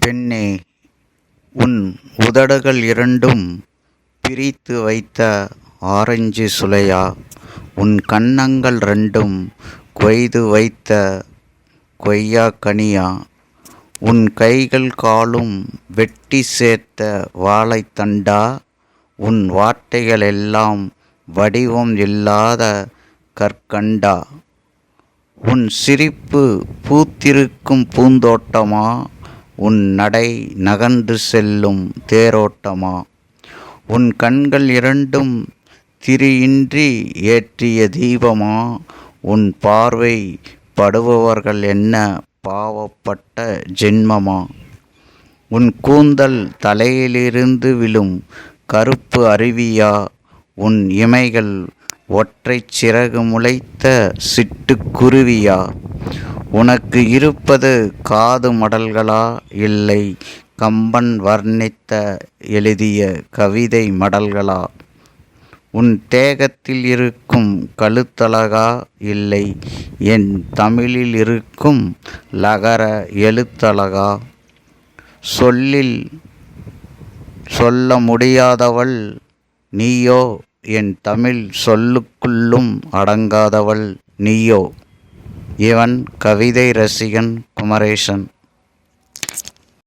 பெண்ணே, உன் உதடுகள் இரண்டும் பிரித்து வைத்த ஆரஞ்சு சுளையா? உன் கன்னங்கள் ரெண்டும் கொய்து வைத்த கொய்யாக் கனியா? உன் கைகள் காலும் வெட்டி சேர்த்த வாழைத்தண்டா? உன் வார்த்தைகள் எல்லாம் வடிவம் இல்லாத கற்கண்டா? உன் சிரிப்பு பூத்திருக்கும் பூந்தோட்டமா? உன் நடை நகர்ந்து செல்லும் தேரோட்டமா? உன் கண்கள் இரண்டும் திரியின்றி ஏற்றிய தீபமா? உன் பார்வை படுபவர்கள் என்ன பாவப்பட்ட ஜென்மமா? உன் கூந்தல் தலையிலிருந்து விழும் கருப்பு அருவியா? உன் இமைகள் ஒற்றைச் சிறகு முளைத்த சிட்டுக்குருவியா? உனக்கு இருப்பது காது மடல்களா, இல்லை கம்பன் வர்ணித்த எழுதிய கவிதை மடல்களா? உன் தேகத்தில் இருக்கும் கழுத்தழகா, இல்லை என் தமிழில் இருக்கும் லகர எழுத்தழகா? சொல்லில் சொல்ல முடியாதவள் நீயோ, என் தமிழ் சொல்லுக்குள்ளும் அடங்காதவள் நீயோ? இவன் கவிதை ரசிகன் குமரேசன்.